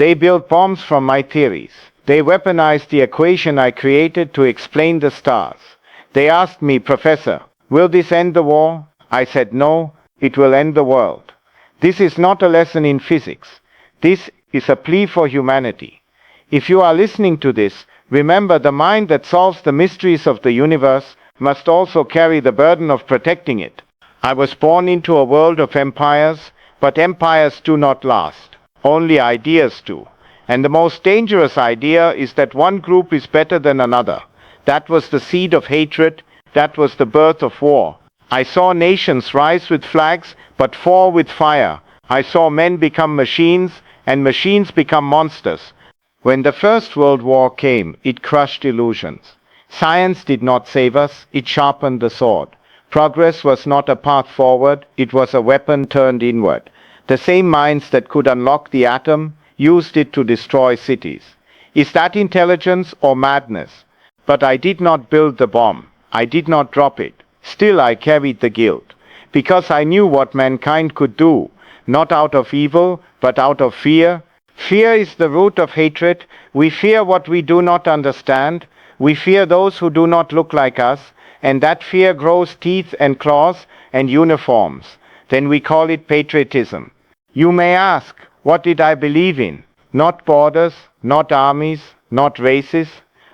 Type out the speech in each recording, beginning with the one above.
They built bombs from my theories. They weaponized the equation I created to explain the stars. They asked me, Professor, will this end the war? I said, no, it will end the world. This is not a lesson in physics. This is a plea for humanity. If you are listening to this, remember the mind that solves the mysteries of the universe must also carry the burden of protecting it. I was born into a world of empires, but empires do not last. Only ideas do. And the most dangerous idea is that one group is better than another. That was the seed of hatred. That was the birth of war. I saw nations rise with flags, but fall with fire. I saw men become machines, and machines become monsters. When the First World War came, it crushed illusions. Science did not save us, it sharpened the sword. Progress was not a path forward, it was a weapon turned inward. The same minds that could unlock the atom used it to destroy cities. Is that intelligence or madness? But I did not build the bomb. I did not drop it. Still I carried the guilt. Because I knew what mankind could do, not out of evil, but out of fear. Fear is the root of hatred. We fear what we do not understand. We fear those who do not look like us, and that fear grows teeth and claws and uniforms. Then we call it patriotism. You may ask, what did I believe in? Not borders, not armies, not races.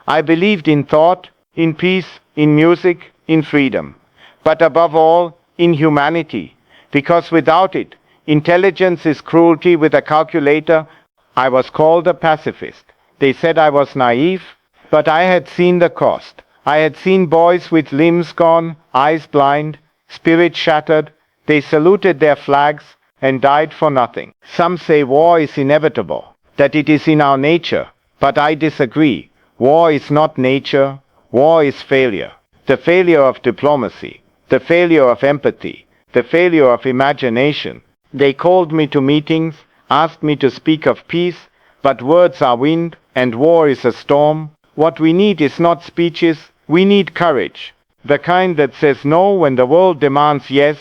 I believed in thought, in peace, in music, in freedom. But above all, in humanity. Because without it, intelligence is cruelty with a calculator. I was called a pacifist. They said I was naive, but I had seen the cost. I had seen boys with limbs gone, eyes blind, spirit shattered. They saluted their flags and died for nothing. Some say war is inevitable, that it is in our nature. But I disagree. War is not nature. War is failure. The failure of diplomacy, the failure of empathy, the failure of imagination. They called me to meetings, asked me to speak of peace, but words are wind and war is a storm. What we need is not speeches, we need courage. The kind that says no when the world demands yes.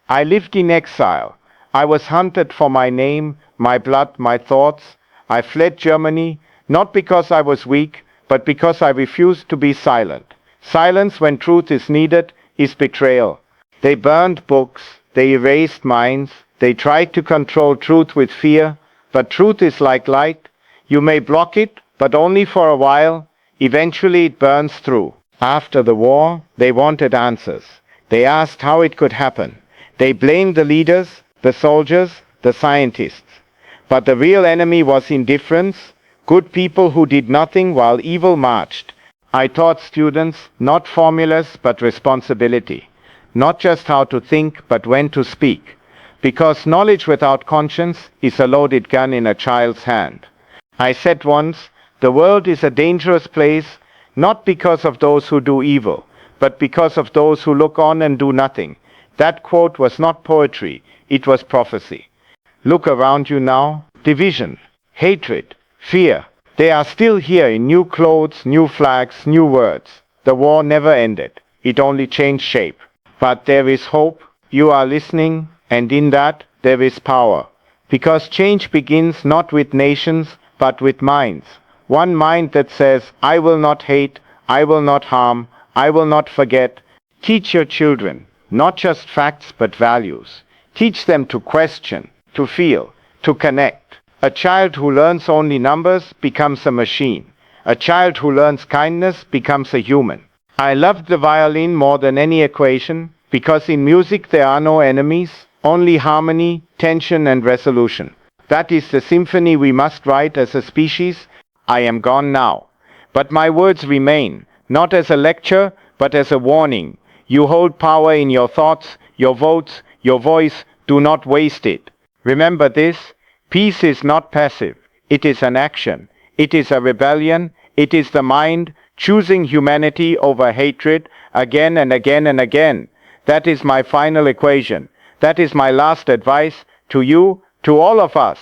I lived in exile. I was hunted for my name, my blood, my thoughts. I fled Germany, not because I was weak, but because I refused to be silent. Silence when truth is needed is betrayal. They burned books, they erased minds, they tried to control truth with fear, but truth is like light. You may block it, but only for a while. Eventually it burns through. After the war, they wanted answers. They asked how it could happen. They blamed the leaders, the soldiers, the scientists. But the real enemy was indifference, good people who did nothing while evil marched. I taught students not formulas but responsibility, not just how to think but when to speak, because knowledge without conscience is a loaded gun in a child's hand. I said once, the world is a dangerous place, not because of those who do evil, but because of those who look on and do nothing. That quote was not poetry, it was prophecy. Look around you now. Division, hatred, fear. They are still here in new clothes, new flags, new words. The war never ended. It only changed shape. But there is hope. You are listening, and in that there is power. Because change begins not with nations, but with minds. One mind that says, I will not hate, I will not harm, I will not forget. Teach your children, not just facts but values. Teach them to question, to feel, to connect. A child who learns only numbers becomes a machine. A child who learns kindness becomes a human. I loved the violin more than any equation, because in music there are no enemies, only harmony, tension and resolution. That is the symphony we must write as a species. I am gone now. But my words remain, not as a lecture, but as a warning. You hold power in your thoughts, your votes, your voice. Do not waste it. Remember this, peace is not passive. It is an action. It is a rebellion. It is the mind choosing humanity over hatred again and again and again. That is my final equation. That is my last advice to you, to all of us.